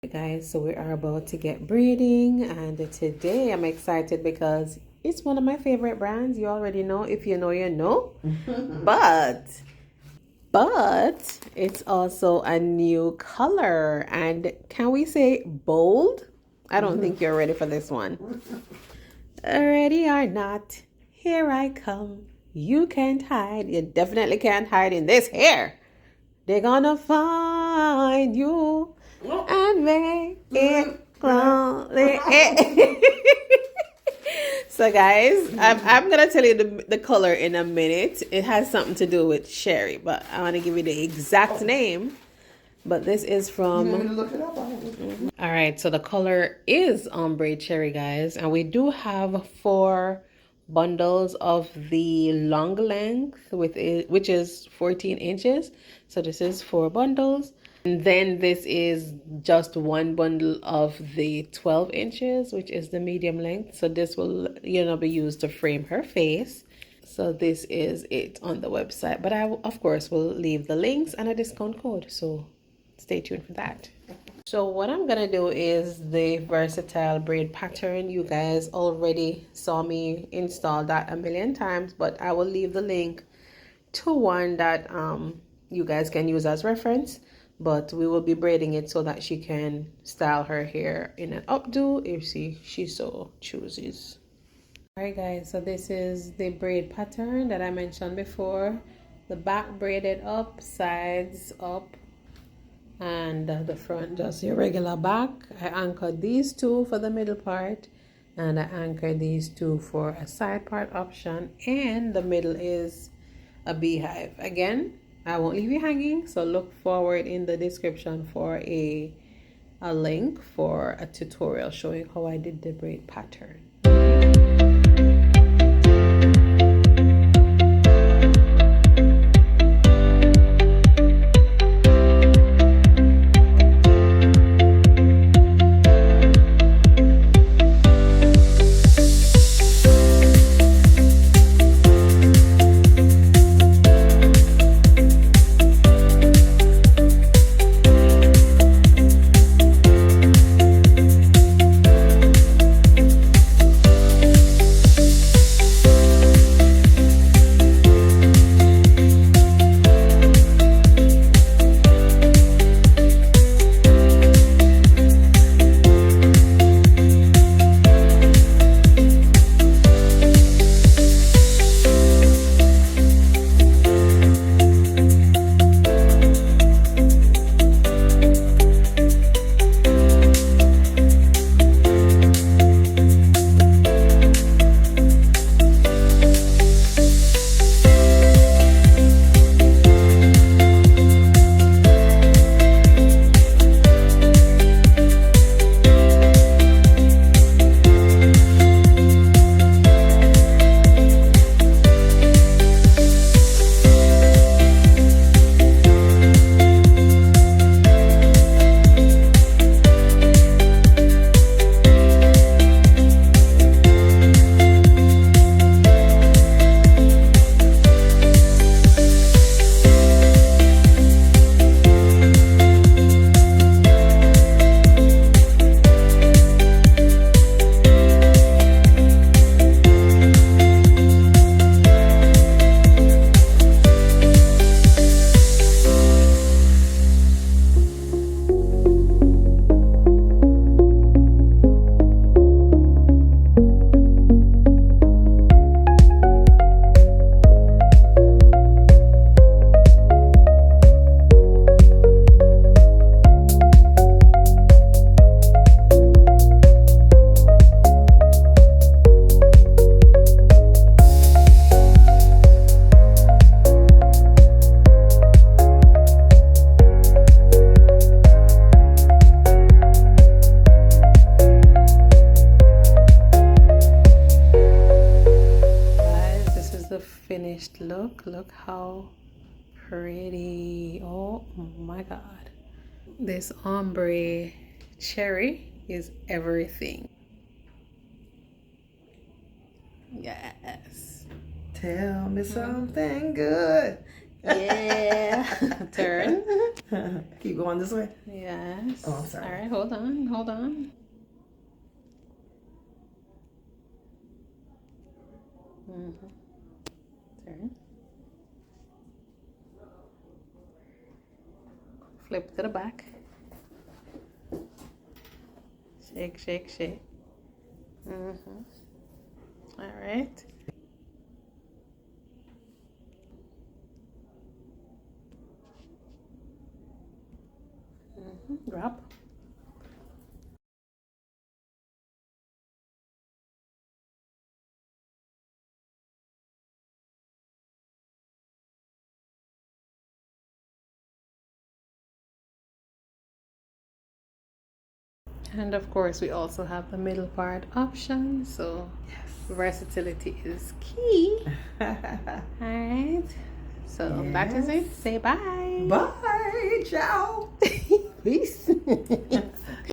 Hey guys, so we are about to get braiding, and today I'm excited because it's one of my favorite brands. You already know, if you know, you know. but it's also a new color, and can we say bold? I don't think you're ready for this one. Ready or not, here I come. You can't hide. You definitely can't hide in this hair. They're gonna find you and make it close. So guys, I'm gonna tell you the color in a minute. It has something to do with Sherry, but I want to give you the exact name. But this is from all right, so the color is ombre cherry, guys, and we do have 4 bundles of the long length with it, which is 14 inches. So this is 4 bundles, and then this is just 1 bundle of the 12 inches, which is the medium length. So this will, be used to frame her face. So this is it on the website, but I of course will leave the links and a discount code, so stay tuned for that. So what I'm gonna do is the versatile braid pattern. You guys already saw me install that a million times, but I will leave the link to one that you guys can use as reference. But we will be braiding it so that she can style her hair in an updo if she so chooses. Alright guys, so this is the braid pattern that I mentioned before. The back braided up, sides up, and the front just your regular back. I anchored these 2 for the middle part, and I anchored these 2 for a side part option, and the middle is a beehive. Again, I won't leave you hanging, so look forward in the description for a link for a tutorial showing how I did the braid pattern. Finished look how pretty. Oh my god, this ombre cherry is everything. Yes, tell me something good. Yeah. Turn. Keep going this way. Yes. Oh, I'm sorry. All right, hold on, hold on. Turn. Flip to the back. Shake, shake, shake. All right. Drop. And of course, we also have the middle part option. So Yes. versatility is key. All right. So that is it. Say bye. Bye. Ciao. Peace.